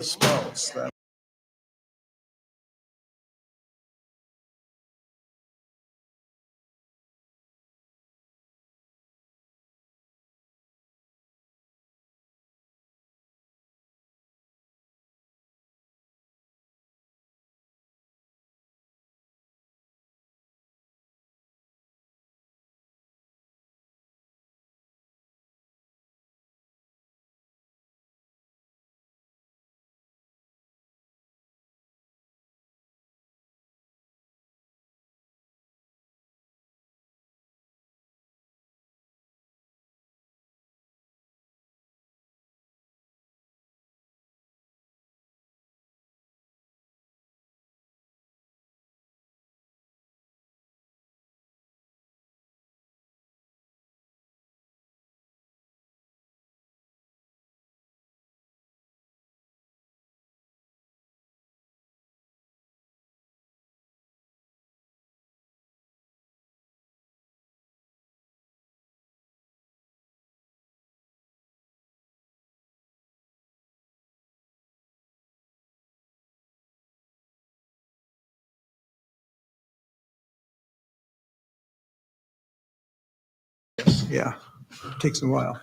spouse. Yeah, takes a while.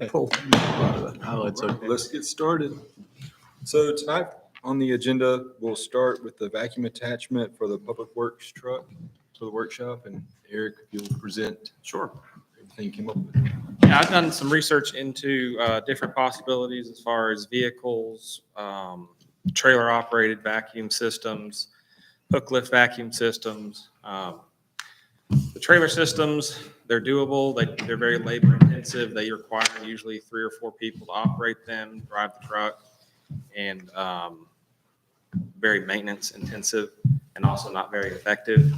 Pull things out of the. Oh, it's okay. Let's get started. So tonight on the agenda, we'll start with the vacuum attachment for the public works truck for the workshop. And Eric, you'll present. Sure. Everything you came up with. Yeah, I've done some research into different possibilities as far as vehicles, trailer operated vacuum systems, hook lift vacuum systems. The trailer systems, they're doable. They're very labor intensive. They require usually 3 or 4 people to operate them, drive the truck, and very maintenance intensive and also not very effective.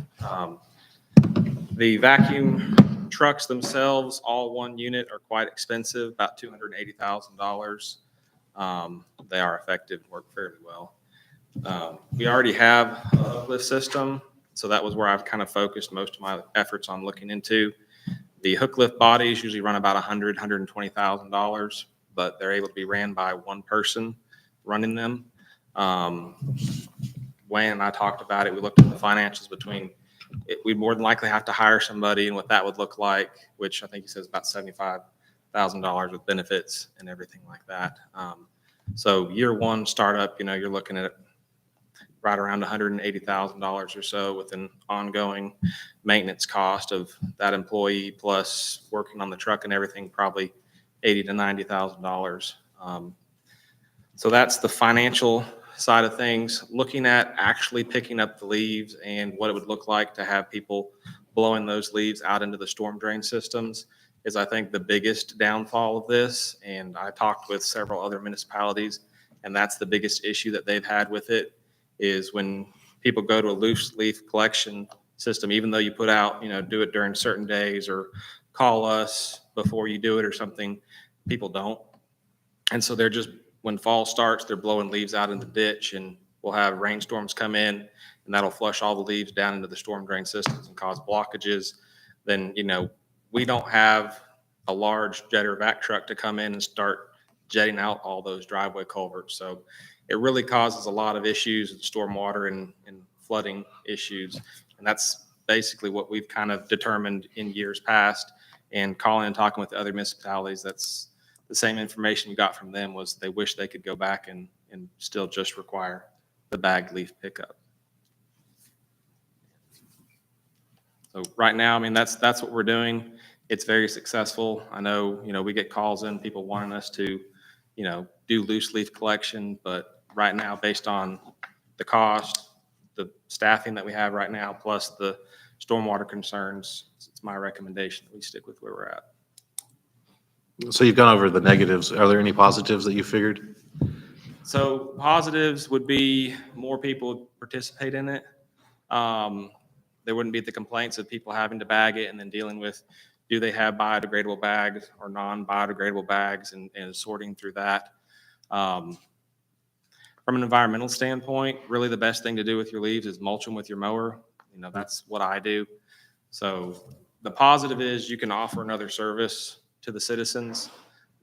The vacuum trucks themselves, all one unit, are quite expensive, about $280,000. They are effective, work fairly well. We already have a hook lift system, so that was where I've kind of focused most of my efforts on looking into. The hook lift bodies usually run about $120,000, but they're able to be ran by one person running them. Wayne and I talked about it. We looked at the financials between it. We'd more than likely have to hire somebody and what that would look like, which I think he says about $75,000 with benefits and everything like that. So year one startup, you're looking at right around $180,000 or so with an ongoing maintenance cost of that employee plus working on the truck and everything, probably $80,000 to $90,000. So that's the financial side of things. Looking at actually picking up the leaves and what it would look like to have people blowing those leaves out into the storm drain systems is, I think, the biggest downfall of this. And I talked with several other municipalities, and that's the biggest issue that they've had with it, is when people go to a loose leaf collection system, even though you put out, do it during certain days or call us before you do it or something, people don't. And so they're just, when fall starts, they're blowing leaves out in the ditch, and we'll have rainstorms come in and that'll flush all the leaves down into the storm drain systems and cause blockages. Then, we don't have a large jet or vac truck to come in and start jetting out all those driveway culverts. So it really causes a lot of issues with stormwater and flooding issues. And that's basically what we've kind of determined in years past. And calling and talking with the other municipalities, that's the same information we got from them, was they wish they could go back and still just require the bagged leaf pickup. So right now, that's what we're doing. It's very successful. I know, we get calls in, people wanting us to, do loose leaf collection, but right now, based on the cost, the staffing that we have right now, plus the stormwater concerns, it's my recommendation that we stick with where we're at. So you've gone over the negatives. Are there any positives that you figured? So positives would be more people would participate in it. There wouldn't be the complaints of people having to bag it and then dealing with, do they have biodegradable bags or non-biodegradable bags, and sorting through that. From an environmental standpoint, really the best thing to do with your leaves is mulch them with your mower. That's what I do. So the positive is you can offer another service to the citizens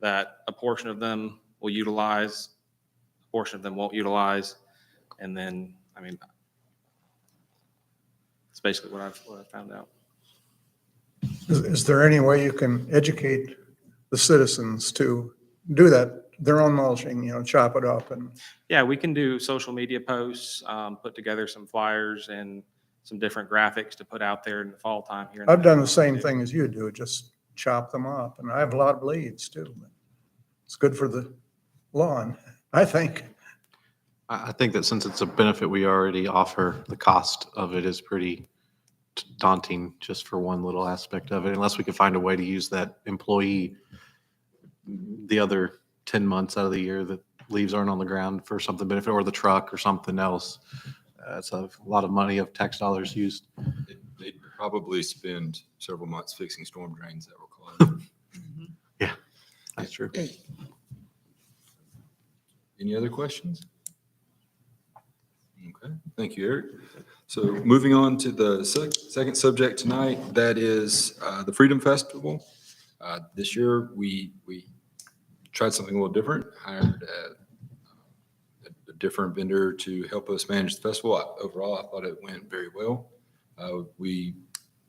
that a portion of them will utilize, a portion of them won't utilize. And then, I mean, that's basically what I found out. Is there any way you can educate the citizens to do that, their own mulching, chop it up and, Yeah, we can do social media posts, put together some flyers and some different graphics to put out there in the fall time here. I've done the same thing as you do, just chop them up. And I have a lot of blades too. It's good for the lawn, I think. I think that since it's a benefit we already offer, the cost of it is pretty daunting just for one little aspect of it, unless we can find a way to use that employee the other 10 months out of the year that leaves aren't on the ground for something benefit, or the truck or something else. It's a lot of money of tax dollars used. They'd probably spend several months fixing storm drains that were clogged. Yeah, that's true. Any other questions? Okay, thank you, Eric. So moving on to the second subject tonight, that is the Freedom Festival. This year, we tried something a little different, hired a different vendor to help us manage the festival. Overall, I thought it went very well. We,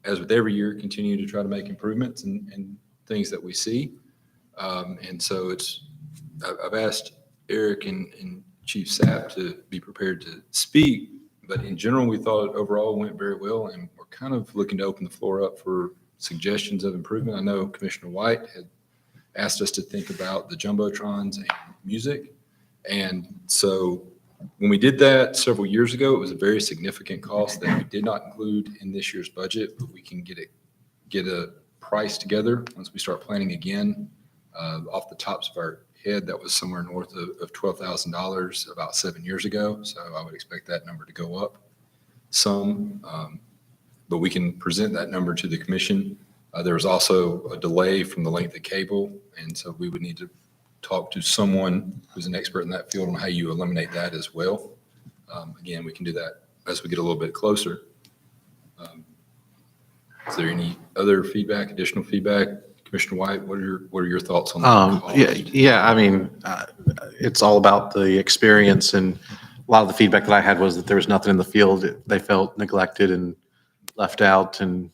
as with every year, continue to try to make improvements and things that we see. And so I've asked Eric and Chief Sapp to be prepared to speak, but in general, we thought it overall went very well, and we're kind of looking to open the floor up for suggestions of improvement. I know Commissioner White had asked us to think about the jumbotrons and music. And so when we did that several years ago, it was a very significant cost that we did not include in this year's budget, but we can get a price together once we start planning again. Off the tops of our head, that was somewhere north of $12,000 about 7 years ago. So I would expect that number to go up some, but we can present that number to the commission. There was also a delay from the length of cable, and so we would need to talk to someone who's an expert in that field on how you eliminate that as well. Again, we can do that as we get a little bit closer. Is there any other feedback, additional feedback? Commissioner White, what are your thoughts on that? Yeah. I mean, it's all about the experience, and a lot of the feedback that I had was that there was nothing in the field. They felt neglected and left out. And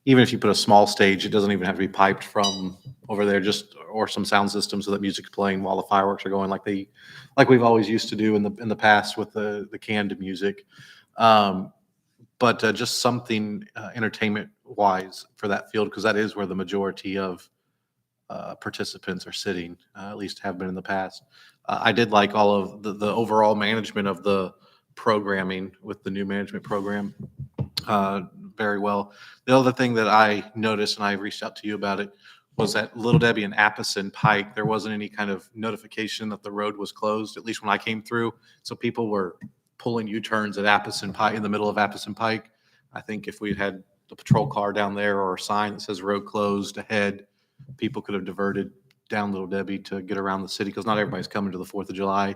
even if you put a small stage, it doesn't even have to be piped from over there, or some sound system so that music's playing while the fireworks are going, like we've always used to do in the past with the canned music. But just something entertainment wise for that field, because that is where the majority of participants are sitting, at least have been in the past. I did like all of the overall management of the programming with the new management program very well. The other thing that I noticed, and I reached out to you about it, was that Little Debbie and Appison Pike, there wasn't any kind of notification that the road was closed, at least when I came through. So people were pulling U-turns at Appison Pike, in the middle of Appison Pike. I think if we'd had the patrol car down there or a sign that says road closed ahead, people could have diverted down Little Debbie to get around the city, because not everybody's coming to the 4th of July.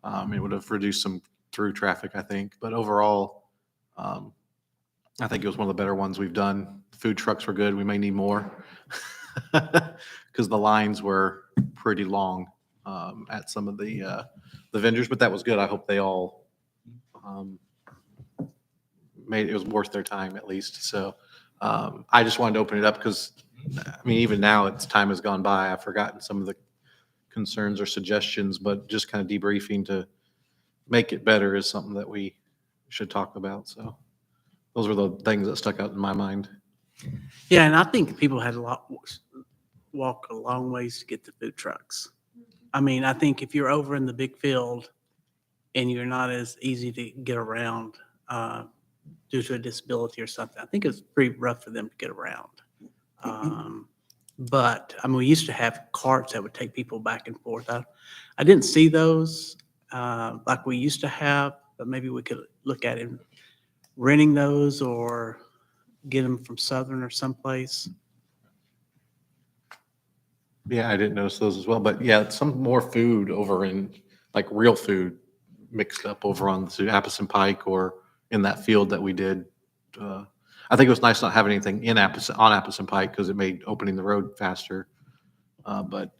It would have reduced some through traffic, I think. But overall, I think it was one of the better ones we've done. Food trucks were good. We may need more because the lines were pretty long at some of the vendors, but that was good. I hope they all made it was worth their time at least. So I just wanted to open it up because, I mean, even now time has gone by. I've forgotten some of the concerns or suggestions, but just kind of debriefing to make it better is something that we should talk about. So those were the things that stuck out in my mind. Yeah, and I think people had walk a long ways to get to food trucks. I mean, I think if you're over in the big field and you're not as easy to get around due to a disability or something, I think it's pretty rough for them to get around. But I mean, we used to have carts that would take people back and forth. I didn't see those like we used to have, but maybe we could look at it, renting those or get them from Southern or someplace. Yeah, I didn't notice those as well, but yeah, some more food over in, like, real food mixed up over on the Appison Pike or in that field that we did. I think it was nice not having anything on Appison Pike because it made opening the road faster. But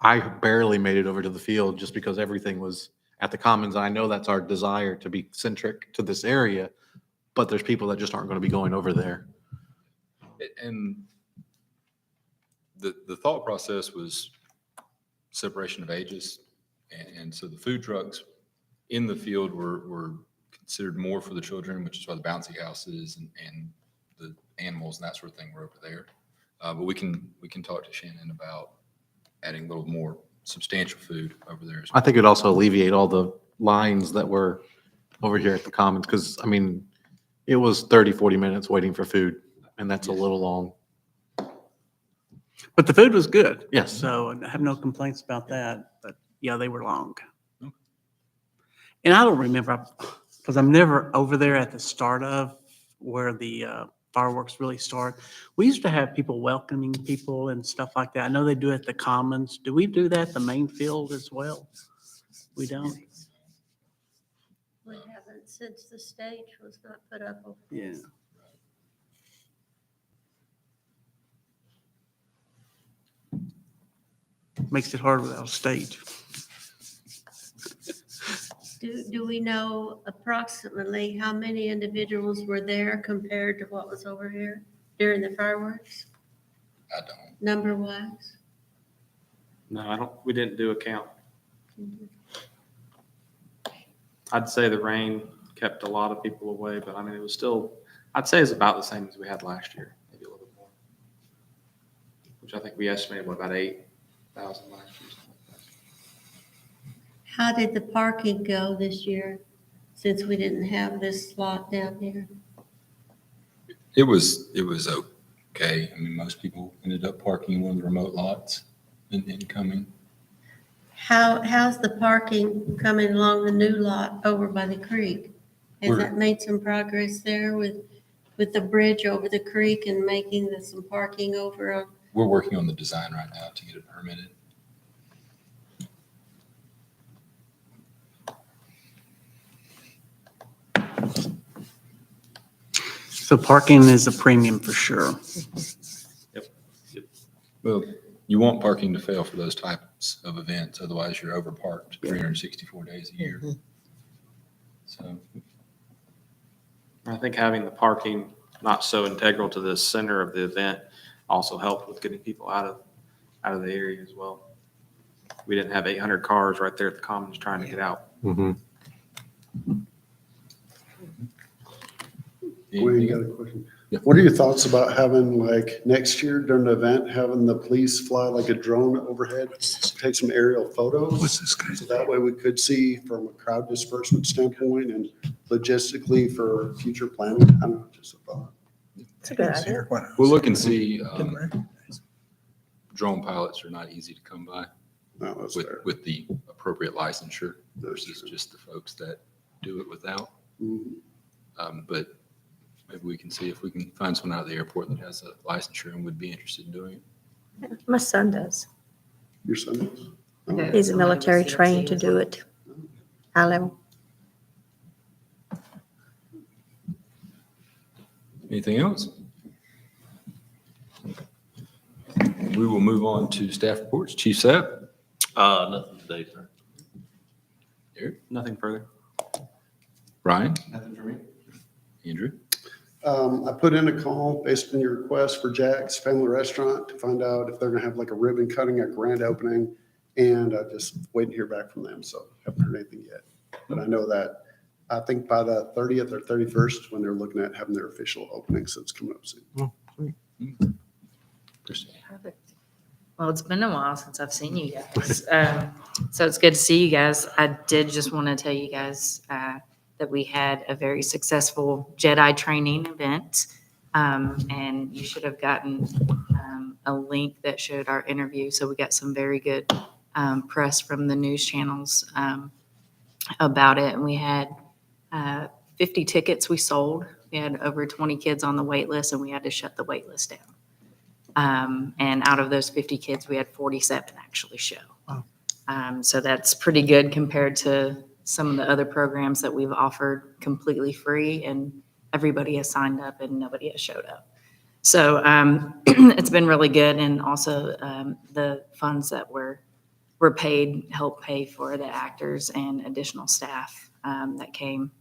I barely made it over to the field just because everything was at the Commons. I know that's our desire to be centric to this area, but there's people that just aren't going to be going over there. And the thought process was separation of ages. And so the food trucks in the field were considered more for the children, which is why the bouncy houses and the animals and that sort of thing were over there. But we can talk to Shannon about adding a little more substantial food over there as I well. think it'd also alleviate all the lines that were over here at the Commons, because, I mean, it was 30, 40 minutes waiting for food, and that's a little long. But the food was good. Yes. So I have no complaints about that, but yeah, they were long. Okay. And I don't remember, because I'm never over there at the start of where the fireworks really start. We used to have people welcoming people and stuff like that. I know they do it at the Commons. Do we do that at the main field as well? We don't? We haven't since the stage was not put up. Over Yeah. Makes it hard without a stage. Do we know approximately how many individuals were there compared to what was over here during the fireworks, I don't. number wise? No, we didn't do a count. I'd say the rain kept a lot of people away, but I mean, it was still, I'd say it's about the same as we had last year, maybe a little bit more. Which I think we estimated, about 8,000 last year. How did the parking go this year, since we didn't have this slot down here? It was okay. I mean, most people ended up parking in one of the remote lots and coming. How's the parking coming along the new lot over by the creek? Has We're- that made some progress there with the bridge over the creek and making some parking over on? We're working on the design right now to get it permitted. So parking is a premium for sure. Well, you want parking to fail for those types of events, otherwise you're overparked 364 days a year. So, I think having the parking not so integral to the center of the event also helped with getting people out of the area as well. We didn't have 800 cars right there at the Commons trying to get out. Mhm. Wayne, got a question. Yeah. What are your thoughts about having, like, next year during the event, having the police fly like a drone overhead, take some aerial photos? What's this guy's? So that way we could see from a crowd disbursement standpoint and logistically for future planning. I don't know, just a thought. It's a good idea. we'll look and see. Drone pilots are not easy to come by No, that's with, fair. with the appropriate licensure versus just the folks that do it without. Mhm. But maybe we can see if we can find someone out of the airport that has a licensure and would be interested in doing it. My son does. Your son is? Oh, He's a Somebody military with trained to CFC do it. High level. Anything else? We will move on to staff reports. Chief Sapp? Nothing today, sir. Eric? Nothing further. Ryan? Nothing for me. Andrew? I put in a call based on your request for Jack's Family Restaurant to find out if they're gonna have like a ribbon cutting at grand opening. And I just waiting to hear back from them, so haven't heard anything yet. But I know that, I think by the 30th or 31st, when they're looking at having their official opening, so it's coming up soon. Christine? Perfect. Well, it's been a while since I've seen you guys. So it's good to see you guys. I did just want to tell you guys that we had a very successful Jedi training event. And you should have gotten a link that showed our interview. So we got some very good press from the news channels about it. And we had 50 tickets we sold. We had over 20 kids on the wait list, and we had to shut the wait list down. And out of those 50 kids, we had 47 actually show. Wow. So that's pretty good compared to some of the other programs that we've offered completely free, and everybody has signed up and nobody has showed up. So it's been really good. And also the funds that were were paid, helped pay for the actors and additional staff that came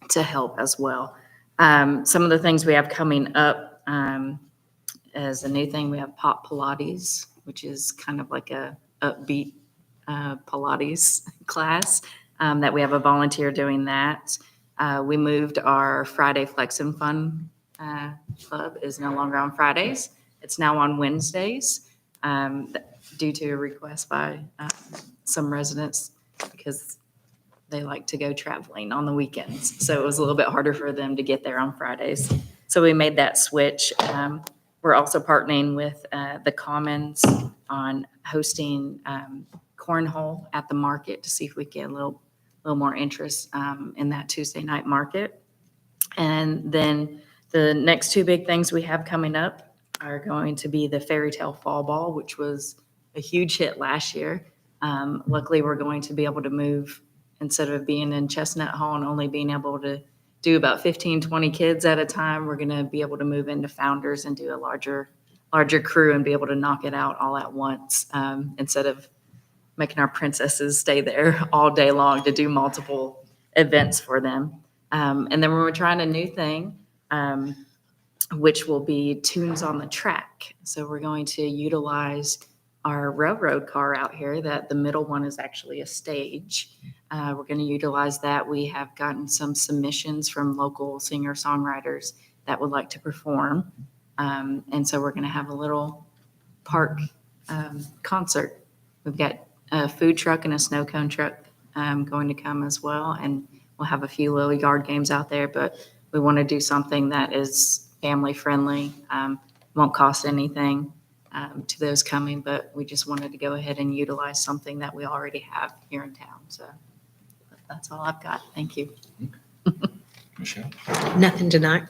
to help as well. Some of the things we have coming up as a new thing, we have Pop Pilates, which is kind of like a upbeat Pilates class that we have a volunteer doing that. We moved our Friday Flex and Fun club is no longer on Fridays. It's now on Wednesdays due to a request by some residents because they like to go traveling on the weekends. So it was a little bit harder for them to get there on Fridays. So we made that switch. We're also partnering with the Commons on hosting cornhole at the market to see if we get a little more interest in that Tuesday night market. And then the next two big things we have coming up are going to be the Fairy Tale Fall Ball, which was a huge hit last year. Luckily, we're going to be able to move, instead of being in Chestnut Hall and only being able to do about 15, 20 kids at a time, we're going to be able to move into Founders and do a larger crew and be able to knock it out all at once instead of making our princesses stay there all day long to do multiple events for them. And then we're trying a new thing, which will be Tunes on the Track. So we're going to utilize our railroad car out here, that the middle one is actually a stage. We're going to utilize that. We have gotten some submissions from local singer-songwriters that would like to perform. And so we're going to have a little park concert. We've got a food truck and a snow cone truck going to come as well. And we'll have a few little yard games out there, but we want to do something that is family friendly, won't cost anything to those coming, but we just wanted to go ahead and utilize something that we already have here in town. So that's all I've got. Thank you. Michelle? Nothing tonight.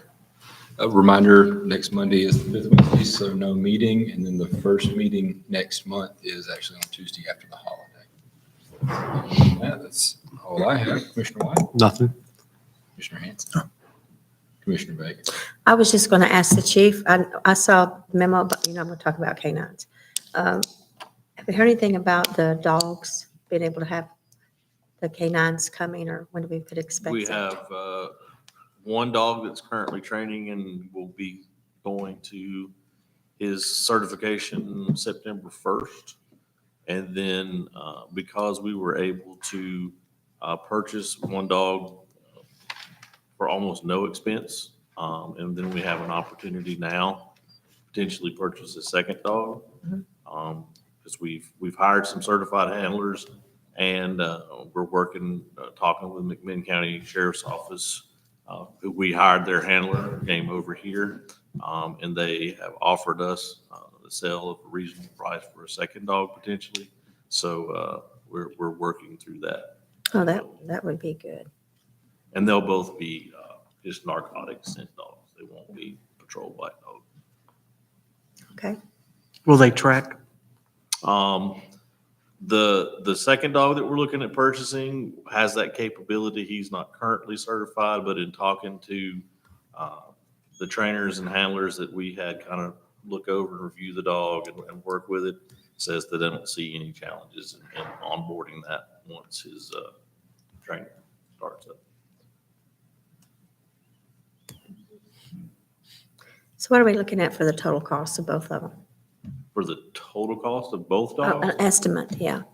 A reminder, next Monday is the 5th Wednesday, so no meeting. And then the first meeting next month is actually on Tuesday after the holiday. Yeah, that's all I have. Commissioner White? Nothing. Commissioner Hanson? Commissioner Bacon? I was just going to ask the chief, I saw the memo, but I'm going to talk about canines. Have you heard anything about the dogs being able to have the canines coming, or when we could expect We it? have one dog that's currently training and will be going to his certification September 1st. And then because we were able to purchase one dog for almost no expense, and then we have an opportunity now potentially purchase a second dog. Because we've hired some certified handlers, and we're working, talking with McMinn County Sheriff's Office. We hired their handler, came over here, and they have offered us the sale of a reasonable price for a second dog potentially. So we're working through that. Oh, that would be good. And they'll both be just narcotic scent dogs. They won't be patrol black dogs. Okay. Will they track? The second dog that we're looking at purchasing has that capability. He's not currently certified, but in talking to the trainers and handlers that we had kind of look over and review the dog and work with it, says that they don't see any challenges in onboarding that once his training starts up. So what are we looking at for the total cost of both of them? For the total cost of both dogs, An estimate, yeah.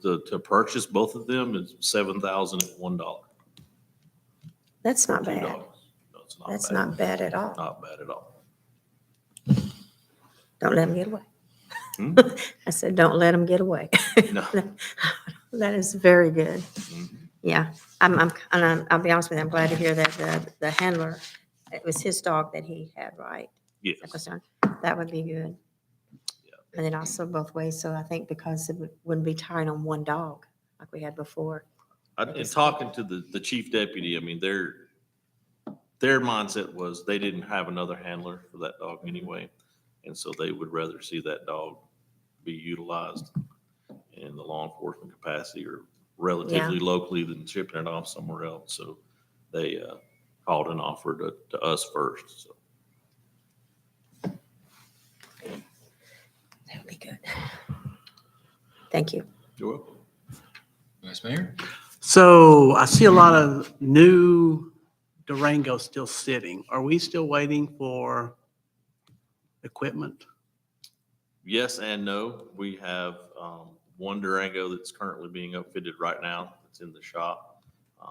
to purchase both of them is $7,001. That's not Two bad. dogs. No, it's not That's bad. not bad at all. Not bad at all. Don't let them get away. Hmm? I said, don't let them get away. No. That is very good. Mhm. Yeah, I'll be honest with you, I'm glad to hear that the handler, it was his dog that he had, right? Yes. That would be good. And then also both ways, so I think because it wouldn't be tiring on one dog like we had before. In talking to the chief deputy, I mean, their mindset was they didn't have another handler for that dog anyway. And so they would rather see that dog be utilized in the law enforcement capacity or relatively locally than shipping it off somewhere else. So they called and offered to us first, so. That would be good. Thank you. You're welcome. Vice Mayor? So I see a lot of new Durango still sitting. Are we still waiting for equipment? Yes and no. We have one Durango that's currently being upfitted right now. It's in the shop.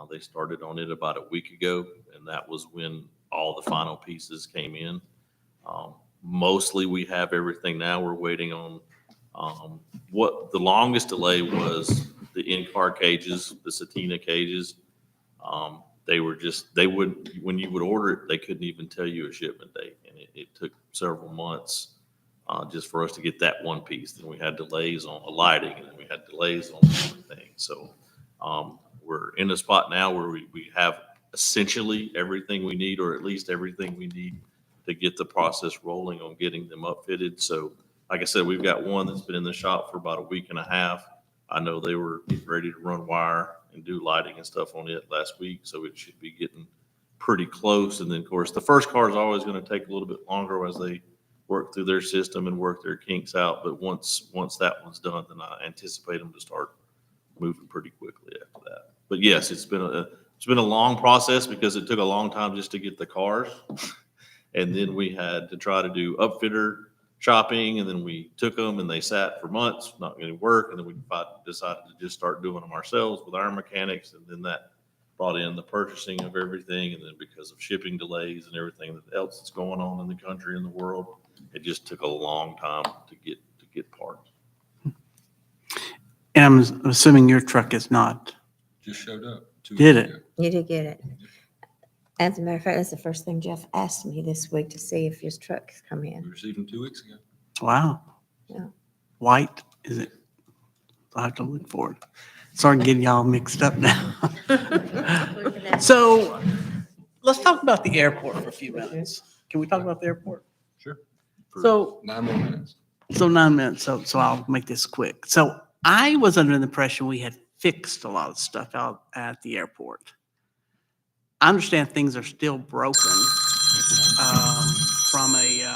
They started on it about a week ago, and that was when all the final pieces came in. Mostly we have everything now. We're waiting on what the longest delay was the in-car cages, the Satina cages. They would, when you would order it, they couldn't even tell you a shipment date. And it took several months just for us to get that one piece. Then we had delays on the lighting, and then we had delays on everything. So we're in a spot now where we have essentially everything we need, or at least everything we need to get the process rolling on getting them upfitted. So like I said, we've got one that's been in the shop for about a week and a half. I know they were getting ready to run wire and do lighting and stuff on it last week, so it should be getting pretty close. And then, of course, the first car is always going to take a little bit longer as they work through their system and work their kinks out. But once that one's done, then I anticipate them to start moving pretty quickly after that. But yes, it's been a long process because it took a long time just to get the cars. And then we had to try to do upfitter shopping, and then we took them and they sat for months, not getting work. And then we decided to just start doing them ourselves with our mechanics. And then that brought in the purchasing of everything. And then because of shipping delays and everything else that's going on in the country and the world, it just took a long time to get parts. And I'm assuming your truck is not. Just showed up. 2 Did weeks it? ago. You did get it. As a matter of fact, that's the first thing Jeff asked me this week, to see if his truck's come We in. received them 2 weeks ago. Wow. Yeah. White, is it? I'll have to look for it. Sorry, I'm getting y'all mixed up now. So let's talk about the airport for a few minutes. Can we talk about the airport? Sure. For So- 9 more minutes. So 9 minutes, so I'll make this quick. So I was under the impression we had fixed a lot of stuff out at the airport. I understand things are still broken from a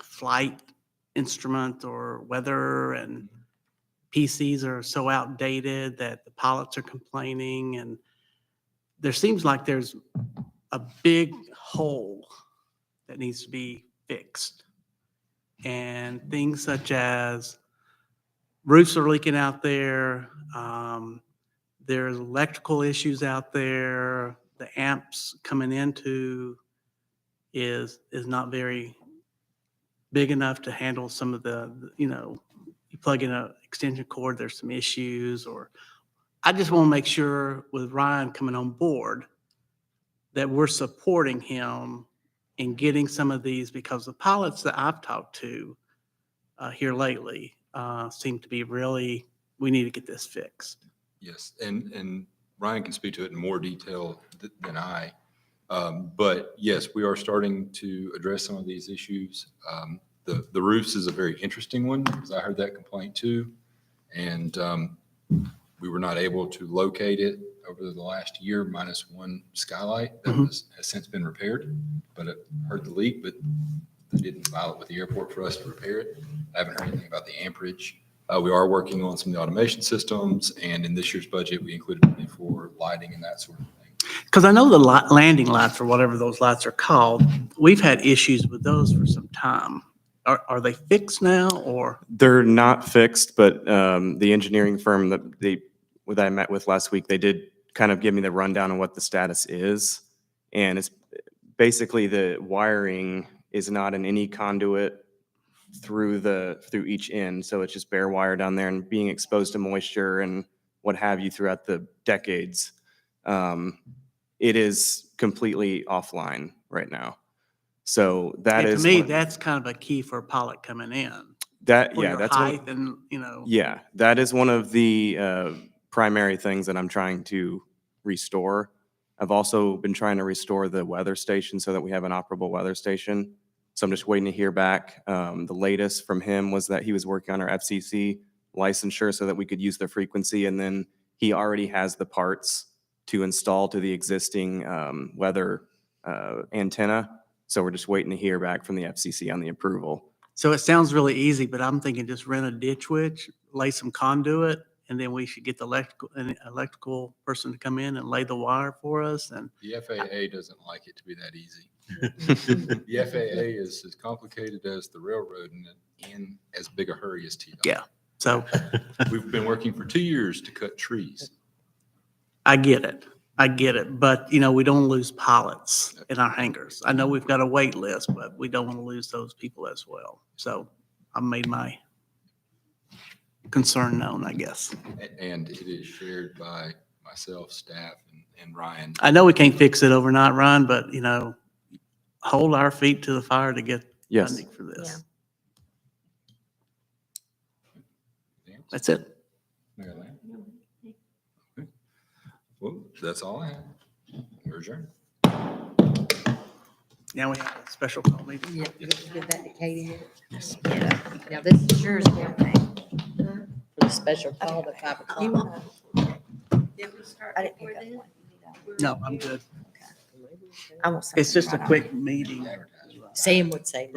flight instrument or weather, and PCs are so outdated that the pilots are complaining, and there seems like there's a big hole that needs to be fixed. And things such as roofs are leaking out there. There's electrical issues out there. The amps coming into is not very big enough to handle some of you plug in an extension cord, there's some issues. Or I just want to make sure with Ryan coming on board that we're supporting him in getting some of these, because the pilots that I've talked to here lately seem to be really, we need to get this fixed. Yes, and Ryan can speak to it in more detail than I. But yes, we are starting to address some of these issues. The roofs is a very interesting one, because I heard that complaint too. And we were not able to locate it over the last year, minus one skylight that has since been repaired. But it heard the leak, but they didn't file it with the airport for us to repair it. I haven't heard anything about the amperage. We are working on some of the automation systems, and in this year's budget, we included money for lighting and that sort of thing. Because I know the landing lights, or whatever those lights are called, we've had issues with those for some time. Are they fixed now, or? They're not fixed, but the engineering firm that I met with last week, they did kind of give me the rundown on what the status is. And it's basically the wiring is not in any conduit through each end. So it's just bare wire down there, and being exposed to moisture and what have you throughout the decades. It is completely offline right now. So that And is. to me, that's kind of a key for a pilot coming in. That, For yeah, your that's one. height and, Yeah, that is one of the primary things that I'm trying to restore. I've also been trying to restore the weather station so that we have an operable weather station. So I'm just waiting to hear back. The latest from him was that he was working on our FCC licensure so that we could use the frequency, and then he already has the parts to install to the existing weather antenna. So we're just waiting to hear back from the FCC on the approval. So it sounds really easy, but I'm thinking just rent a ditch witch, lay some conduit, and then we should get an electrical person to come in and lay the wire for us. And The FAA doesn't like it to be that easy. The FAA is as complicated as the railroad and in as big a hurry as TDOT. Yeah. So We've been working for 2 years to cut trees. I get it. But, we don't wanna lose pilots in our hangars. I know we've got a wait list, but we don't want to lose those people as well. So I made my concern known, I guess. And it is shared by myself, staff, and Ryan. I know we can't fix it overnight, Ryan, but, hold our feet to the fire to get Yes. funding for this. Anything else? That's it. Mayor Lamb? Okay. Well, that's all I have. We're adjourned. Now we have a special call meeting. Yeah, give that to Katie. Yeah. Now, this is yours, campaign. For the special call at 5 o'clock. Did we start I didn't before pick up then? one. No, I'm good. I want It's just a something quick meeting. Sam would say.